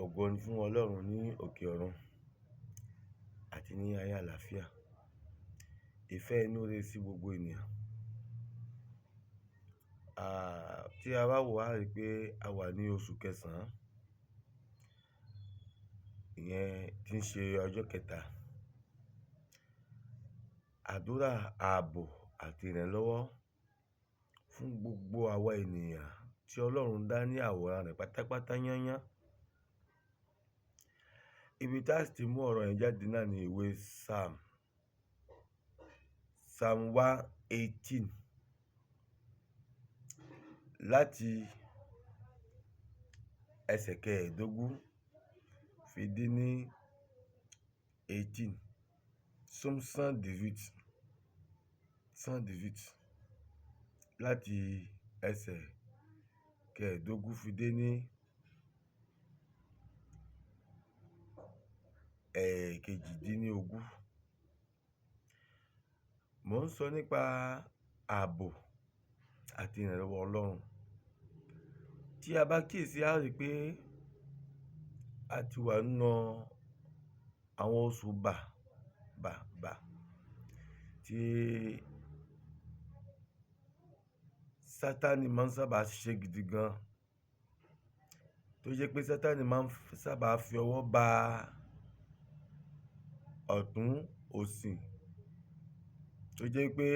Ògo ni fún Ọlọ́run ní òkè ọ̀run àti ní ayé àlàáfíà. Ìfẹ́ inú rere sí gbogbo ènìyàn. Tí a bá wò á rí pé a wà ní oṣù kẹsàn-án, ìyẹn tí ń ṣe ọjọ́ kẹta. Àdúrà, ààbò àti ìrànlọ́wọ́ fún gbogbo àwa ènìyàn tí Ọlọ́run dá ní àwòrán rẹ̀ pátápátá yányán. Ibi tá sì ti mú ọ̀rọ̀ yẹn jáde náà ní ìwé Psalm 118 láti ẹsẹ̀ kẹẹ̀ẹ́dógún fi dé ní 18. Psalm 118 láti ẹsẹ̀ kẹẹ̀ẹ́dógún fi dé ní kejìdínlógún. Mò ń sọ nípa ààbò àti ìrànlọ́wọ́ Ọlọ́run. Tí a bá kíyèsí á rí pé a ti wà nínú àwọn oṣù tí Sátánì máa ń sábà ṣiṣẹ́ gidi gan, tó jẹ́ pé Sátánì máa ń sábà fi ọwọ́ ba ọ̀tún òsì, tó jẹ́ pé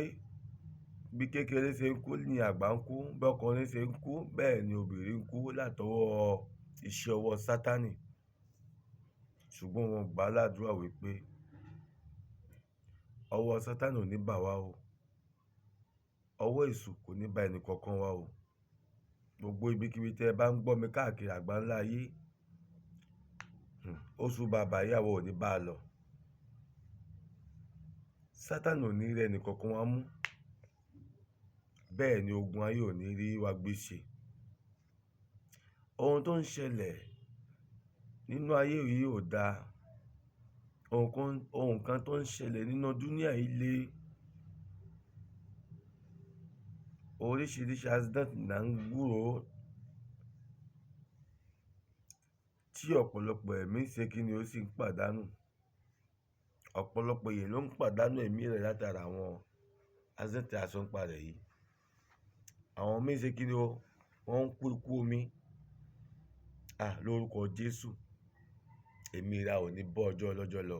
bí kékeré ṣe ń kú ni àgbà ń kú, bí ọkùnrin ṣe ń kú bẹ́ẹ̀ ni obìnrin ń kú látọwọ́ iṣẹ́ ọwọ́ Sátánì. Ṣùgbọ́n mo gbà á ládùúrà wípé ọwọ́ Sátánì ò ní bà wá o. Ọwọ́ èṣù kò ní ba ẹnì kankan wa o. Gbogbo ibikíbi tí ẹ bá ń gbọ́ mi káàkiri àgbáńlá ayé, oṣù bàbà yìí àwa ò ní bá a lọ. Sátánì ò ní rí ẹnì kankan wa mú. Bẹ́ẹ̀ ni ogun ayé ò ní rí wa gbé ṣe. Ohun tó ń ṣẹlẹ̀ nínú ayé yìí ò dáa. Ohun kan tó ń ṣẹlẹ̀ nínú dúníà yìí le. Oríṣiríṣi accident là ń gbúròó tí ọ̀pọ̀lọpọ̀ ẹ̀mí ṣe kíni ó sì ń pàdánù. Ọ̀pọ̀lọpọ̀ èèyàn ló ń pàdánù ẹ̀mí rẹ̀ látara àwọn accident a sọ nípa rẹ̀ yìí. Àwọn míì ṣe kíni o, wọ́n ń kú ikú omi. Lórúkọ Jésù, ẹ̀mí wa ò ní bọ́ ọjọ́ ọlọ́jọ́ lọ.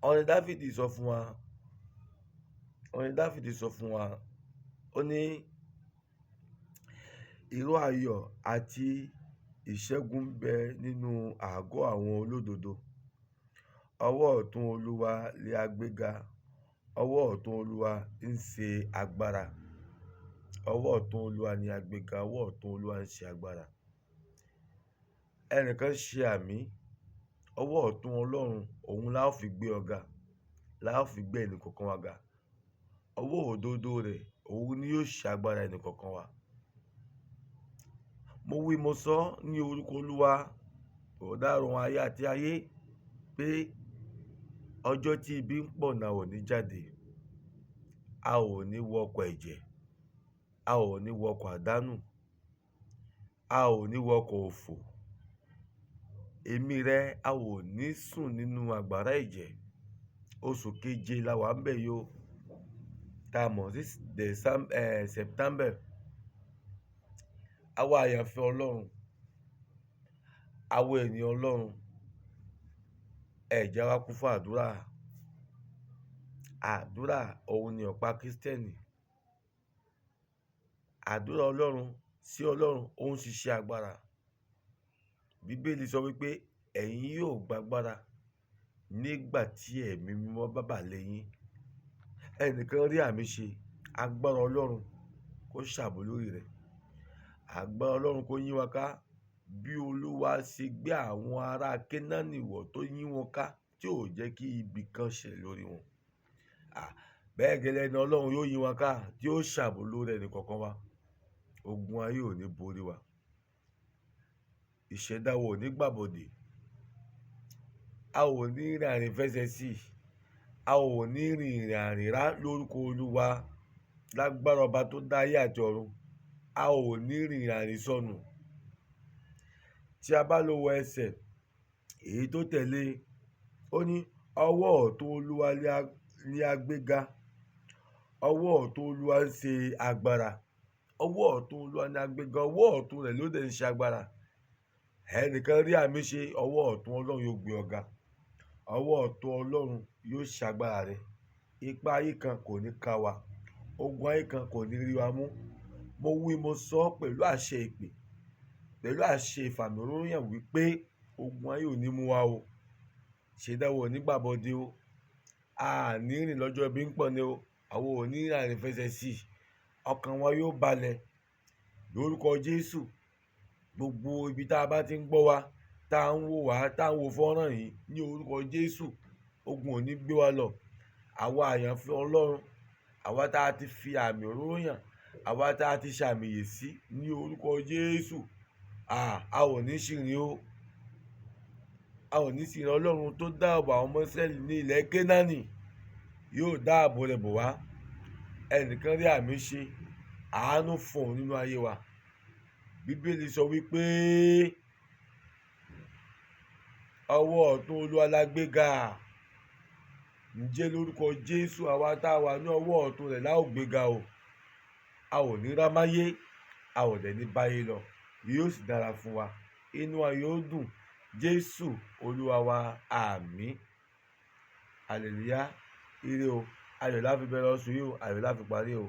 Orin Dáfídì sọ fún wa, ó ní ìró ayọ̀ àti ìṣẹ́gun ń bẹ nínú àgọ́ àwọn olódodo. Ọwọ́ ọ̀tún Olúwa lé a gbéga. Ọwọ́ ọ̀tún Olúwa ń ṣe agbára. Ọwọ́ ọ̀tún Olúwa ni a gbéga. Ọwọ́ ọ̀tún Olúwa ń ṣe agbára. Ẹnìkan ṣe àmì. Ọwọ́ ọ̀tún Ọlọ́run, òun la ó fi gbé ọ̀gá, la ó fi gbé ẹnì kankan wa ga. Ọwọ́ òdodo rẹ̀, òun ni yóò ṣe agbára ẹnì kankan wa. Mo wí mo sọ ní orúkọ Olúwa, ọ̀dárun ayé àti ayé, pé ọjọ́ tí ibi ń pọ̀ náà ò ní jáde. A ò ní wọ ọkọ̀ ẹ̀jẹ̀. A ò ní wọ ọkọ̀ àdánù. A ò ní wọ ọkọ̀ òfò. Èmi rẹ, a ò ní sùn nínú àgbàrá ẹ̀jẹ̀. Oṣù keje la wà ń bẹ̀ yìí o. Tá mọ̀ sí September. Àwa àyànfẹ́ Ọlọ́run, àwa ènìyàn Ọlọ́run, ẹ jẹ́ wá kún fún àdúrà. Àdúrà òun ni ọ̀pá Kristẹni. Àdúrà Ọlọ́run sí Ọlọ́run, ó ń ṣiṣẹ́ agbára. Bíbélì sọ wípé ẹ̀yin yóò gba agbára nígbà tí ẹ̀mí mímọ́ bá bà lé yín. Ẹnìkan rí àmì ṣe. Agbára Ọlọ́run kó ṣàbò lórí rẹ̀. Agbára Ọlọ́run kó yín wa ká. Bí Olúwa ṣe gbé àwọn ará Kénáánì wọ̀ tó yín wọn ká, tí ò jẹ́ kí ibi kan ṣẹlẹ̀ lórí wọn. Bẹ́ẹ̀ gẹ́lẹ́ ni Ọlọ́run yóò yín wa ká, tí ó ṣàbò lórí ẹnì kankan wa. Ogun ayé ò ní borí wa. Ìṣẹ̀dá wa ò ní gbàbọ̀dè. A ò ní rìn àrìn fẹsẹ̀ sí. A ò ní rìn ìrìn àrìn rá lórúkọ Olúwa. Lágbára ọba tó dá ayé àti ọ̀run. A ò ní rìn ìrìn àrìn sọnù. tí a bá lọ wo ẹsẹ̀ èyí tó tẹ̀lé, ó ní ọwọ́ ọ̀tún Olúwa ni a gbéga, ọwọ́ ọ̀tún Olúwa ń ṣe agbára, ọwọ́ ọ̀tún Olúwa ni a gbéga, ọwọ́ ọ̀tún rẹ̀ ló dẹ̀ ń ṣe agbára. Ẹnìkan rí àmì ṣe, ọwọ́ ọ̀tún Ọlọ́run yóò gbé ọ̀gá, ọwọ́ ọ̀tún Ọlọ́run yóò ṣe agbára rẹ̀. Ipa ayé kan kò ní ká wa, ogun ayé kan kò ní rí wa mú. Mo wí mo sọ pẹ̀lú àṣẹ ìpè, pẹ̀lú àṣẹ ìfàmìróyàn wípé ogun ayé ò ní mú wa o, ṣèdáwọ̀ nígbàbọdé o, a ní rìn lọ́jọ́ ibi ń pọ̀ ni o, àwọn ò ní rìn fẹsẹ̀ sí i, ọkàn wa yóò balẹ̀ lórúkọ Jésù. Gbogbo ibi tá a bá ti ń gbọ́ wa, tá a ń wò wá, tá a ń wo fọ́nrán yìí, ní orúkọ Jésù, ogun ò ní gbé wa lọ. Àwa àyànfẹ́ Ọlọ́run, àwa tá a ti fi àmì òróró yàn, àwa tá a ti ṣàmìyè sí ní orúkọ Jésù, a ò ní ṣìrìn o, a ò ní ṣìrìn. Ọlọ́run tó dáàbò àwọn ọmọ Ísírẹ́lì ní ilẹ̀ Kénáánì yóò dáàbò rẹ̀ bò wá. Ẹnìkan rí àmì ṣe, àánú fọ̀hún nínú ayé wa. Bíbélì sọ wípé ọwọ́ ọ̀tún Olúwa la gbéga. Ǹjẹ́ lórúkọ Jésù, àwa tá a wà ní ọwọ́ ọ̀tún rẹ̀ la ó gbéga o. A ò ní rámáyé, a ò dẹ̀ ní báyé lọ, yóò sì dára fún wa, inú wa yóò dùn. Jésù Olúwa wa, àmín. Hallelujah. Ire o, ayọ̀ la fi bẹ̀rẹ̀ oṣù yìí o, ayọ̀ la fi parí o.